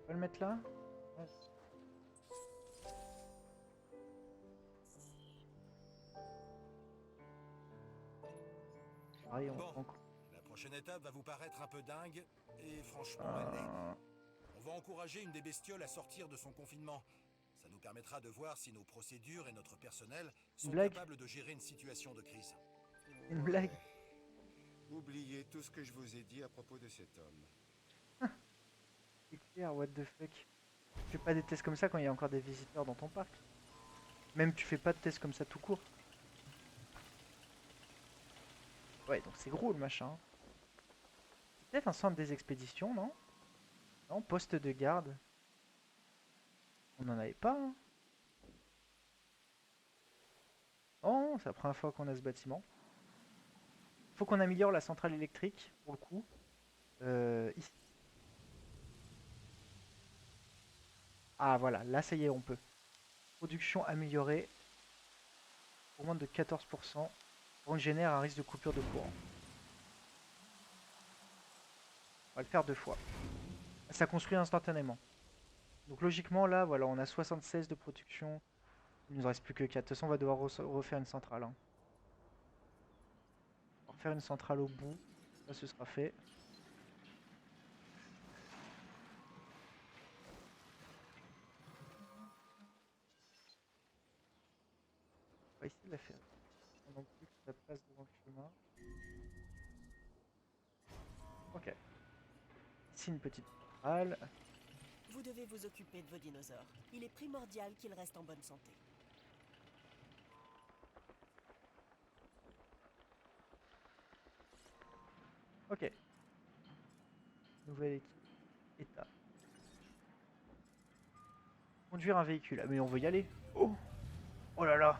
A: On va le mettre là? Ouais. Pareil, on
C: Bon,
A: prend encore.
C: la prochaine étape va vous paraître un peu dingue, et franchement, elle l'est. On va encourager une des bestioles à sortir de son confinement. Ça nous permettra de voir si nos procédures et notre personnel
A: Une
C: sont
A: blague?
C: capables de gérer une situation de crise.
A: Une blague?
G: Oubliez tout ce que je vous ai dit à propos de cet homme.
A: C'est clair, what the fuck. Tu fais pas des tests comme ça quand il y a encore des visiteurs dans ton parc. Même tu fais pas de tests comme ça tout court. Ouais, donc c'est gros le machin. C'est peut-être un centre des expéditions, non? Non, poste de garde. On n'en avait pas, hein. Oh, c'est la première fois qu'on a ce bâtiment. Faut qu'on améliore la centrale électrique, pour le coup. Ici. Ah voilà, là ça y est, on peut. Production améliorée. Pour moins de 14%. On génère un risque de coupure de courant. On va le faire 2 fois. Ça construit instantanément. Donc logiquement là, voilà, on a 76 de production. Il nous reste plus que 4. De toute façon, on va devoir refaire une centrale, hein. On va refaire une centrale au bout. Ça, ce sera fait. On va essayer de la faire. Non plus que ça passe devant le chemin. Ok. Ici une petite centrale.
H: Vous devez vous occuper de vos dinosaures. Il est primordial qu'ils restent en bonne santé.
A: Ok. Nouvelle équipe. État. Conduire un véhicule. Ah mais on veut y aller. Oh, oh là là.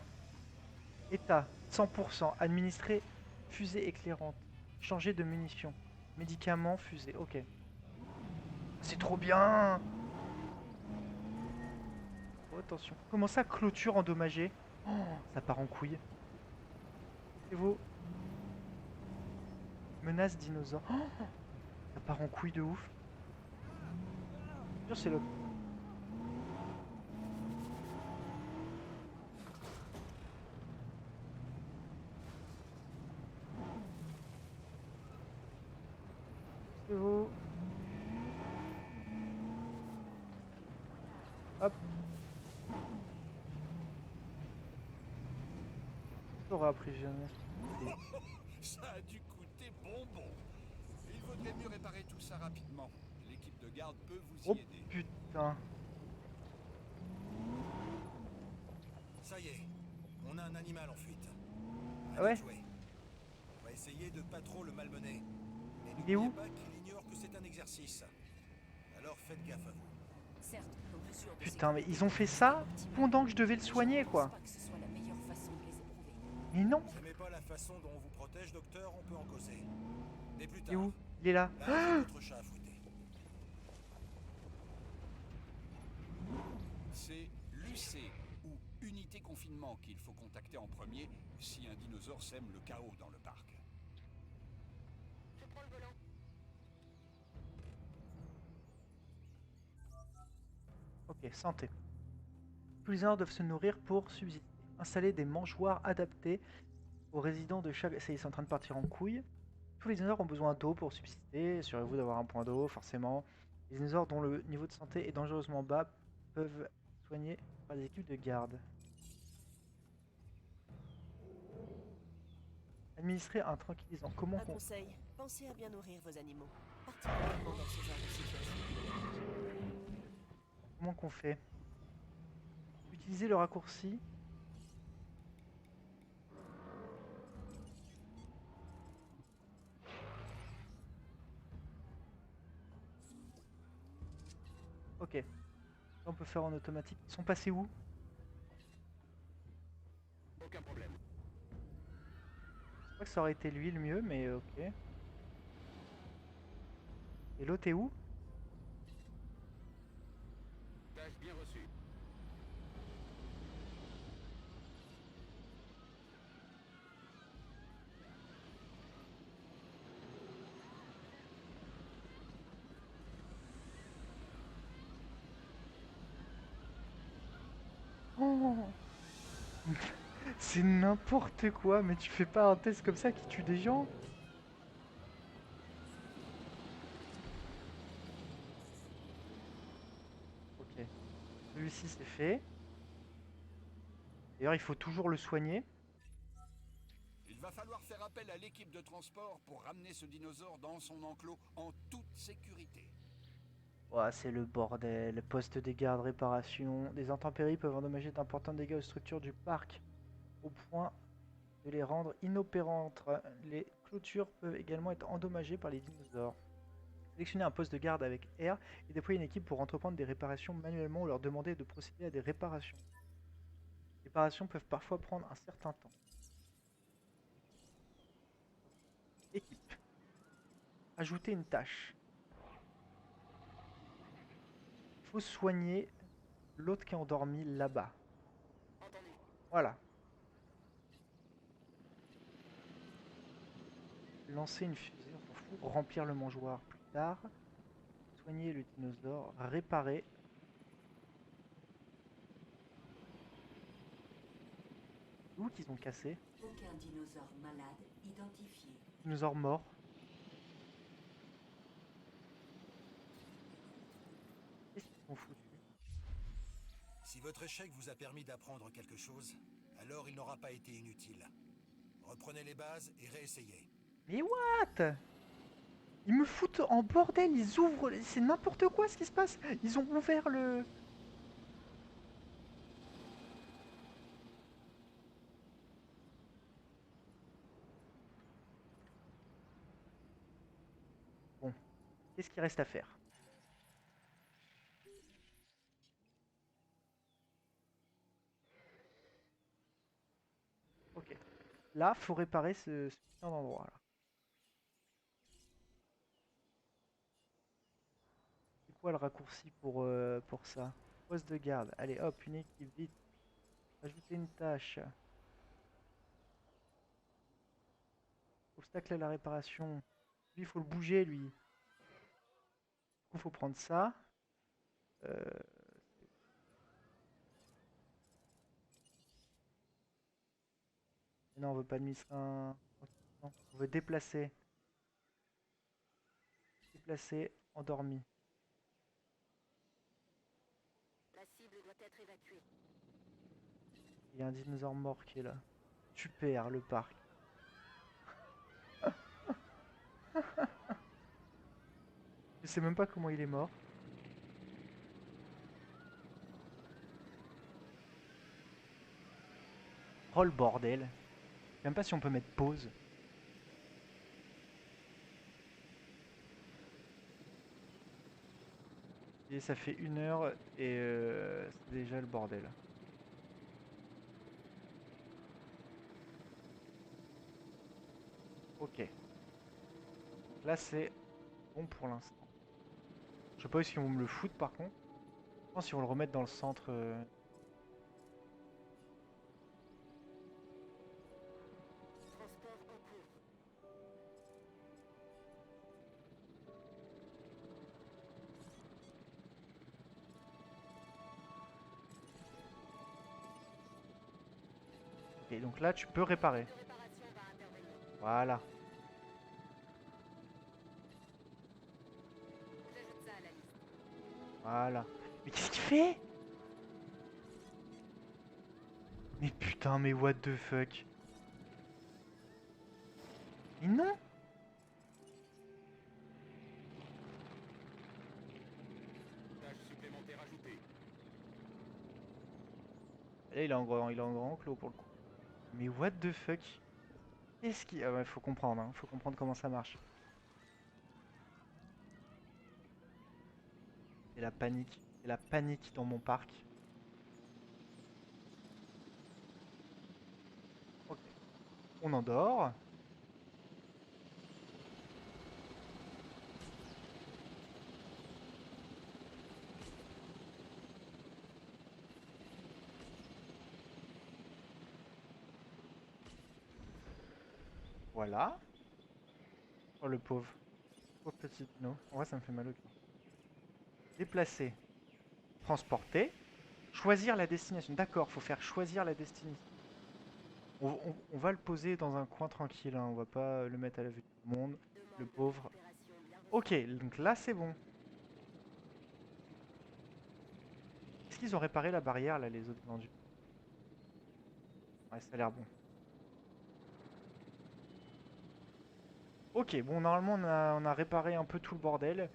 A: État. 100%. Administrer fusée éclairante. Changer de munitions. Médicaments, fusée. Ok. C'est trop bien. Oh, attention. Comment ça, clôture endommagée? Oh, ça part en couille. C'est vous. Menace dinosaure. Oh, ça part en couille de ouf. Sûr, c'est le... C'est vous. Hop. T'auras appris jamais.
B: Ça a dû coûter bonbon. Il vaudrait mieux réparer tout ça rapidement. L'équipe de garde peut vous
A: Oh
B: y aider.
A: putain.
C: Ça y est, on a un animal en fuite.
A: Ah ouais?
C: Jouer. On va essayer de pas trop le malmener. Mais
A: Il est où?
C: n'oubliez pas qu'il ignore que c'est un exercice. Alors faites gaffe à vous.
F: Certes, nos mesures de
A: Putain, mais
F: sécurité
A: ils ont fait
F: sont
A: ça
F: optimales,
A: pendant que je devais le
F: mais je
A: soigner,
F: ne pense
A: quoi.
F: pas que ce soit la meilleure façon de les éprouver.
A: Mais non.
C: Vous n'aimez pas la façon dont on vous protège, docteur, on peut en causer. Mais plus
A: Il est
C: tard.
A: où? Il est là.
C: Là, c'est votre chat à fouetter.
B: C'est l'UC ou unité confinement qu'il faut contacter en premier si un dinosaure sème le chaos dans le parc.
A: Ok, santé. Tous les dinosaures doivent se nourrir pour subsister. Installer des mangeoires adaptés aux résidents de chaque... Ça y est, c'est en train de partir en couille. Tous les dinosaures ont besoin d'eau pour subsister. Assurez-vous d'avoir un point d'eau, forcément. Les dinosaures dont le niveau de santé est dangereusement bas peuvent être soignés par des équipes de garde. Administrer un tranquillisant. Comment
H: Un
A: qu'on...
H: conseil, pensez à bien nourrir vos animaux, particulièrement dans ce genre de situation.
A: Comment qu'on fait? Utiliser le raccourci. Ok. Ça, on peut faire en automatique. Ils sont passés où?
G: Aucun problème.
A: Je crois que ça aurait été lui le mieux, mais ok. Et l'autre est où?
G: Tâche bien reçue.
A: Oh c'est n'importe quoi, mais tu fais pas un test comme ça qui tue des gens? Ok. Celui-ci c'est fait. D'ailleurs, il faut toujours le soigner.
B: Il va falloir faire appel à l'équipe de transport pour ramener ce dinosaure dans son enclos en toute sécurité.
A: Ouah, c'est le bordel. Poste des gardes, réparation. Des intempéries peuvent endommager d'importants dégâts aux structures du parc, au point de les rendre inopérantes. Les clôtures peuvent également être endommagées par les dinosaures. Sélectionnez un poste de garde avec R et déployer une équipe pour entreprendre des réparations manuellement ou leur demander de procéder à des réparations. Les réparations peuvent parfois prendre un certain temps. Équipe. Ajouter une tâche. Il faut soigner l'autre qui est endormi là-bas. Voilà. Lancer une fusée, on s'en fout. Remplir le mangeoire plus tard. Soigner le dinosaure. Réparer. Où qu'ils ont cassé?
D: Aucun dinosaure malade identifié.
A: Dinosaure mort. Qu'est-ce qu'ils ont foutu?
C: Si votre échec vous a permis d'apprendre quelque chose, alors il n'aura pas été inutile. Reprenez les bases et réessayez.
A: Mais what? Ils me foutent en bordel, ils ouvrent... C'est n'importe quoi ce qui se passe. Ils ont ouvert le... Bon, qu'est-ce qu'il reste à faire? Ok. Là, faut réparer ce putain d'endroit là. C'est quoi le raccourci pour ça? Poste de garde. Allez hop, une équipe, vite. Ajouter une tâche. Obstacle à la réparation. Lui, il faut le bouger, lui. Du coup, faut prendre ça. Euh, Non, on veut pas administrer un... Non, on veut déplacer. Déplacer, endormi.
D: La cible doit être évacuée.
A: Il y a un dinosaure mort qui est là. Super, le parc. Je sais même pas comment il est mort. Oh le bordel. Je sais même pas si on peut mettre pause. Et ça fait 1 heure et c'est déjà le bordel. Ok. Là c'est bon pour l'instant. Je sais pas si on me le fout par contre. Je pense qu'ils vont le remettre dans le centre.
D: Transport en cours.
A: Et donc là tu peux réparer.
D: De réparation va intervenir.
A: Voilà.
D: J'ajoute ça à la liste.
A: Voilà. Mais qu'est-ce qu'il fait? Mais putain, mais what the fuck? Mais non!
G: Tâche supplémentaire ajoutée.
A: Là, il est en grand enclos pour le coup. Mais what the fuck? Qu'est-ce qui... Ah ouais, faut comprendre, hein. Faut comprendre comment ça marche. C'est la panique. C'est la panique dans mon parc. Ok. On endort. Voilà. Oh le pauvre. Pauvre petit dino. En vrai, ça me fait mal au cœur. Déplacer. Transporter. Choisir la destination. D'accord, faut faire choisir la destination. On va le poser dans un coin tranquille, hein. On va pas le mettre à la vue du monde. Le
D: Demande de
A: pauvre.
D: récupération bien
A: Ok, donc là c'est bon. Est-ce qu'ils ont réparé la barrière là, les autres vendus? Ouais, ça a l'air bon. Ok, bon, normalement on a réparé un peu tout le bordel.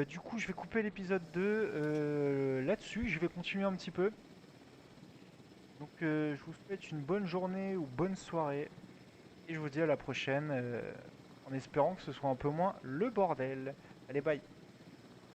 A: Du coup, je vais couper l'épisode 2 là-dessus. Je vais continuer un petit peu. Donc, je vous souhaite une bonne journée ou bonne soirée. Et je vous dis à la prochaine en espérant que ce soit un peu moins le bordel. Allez, bye!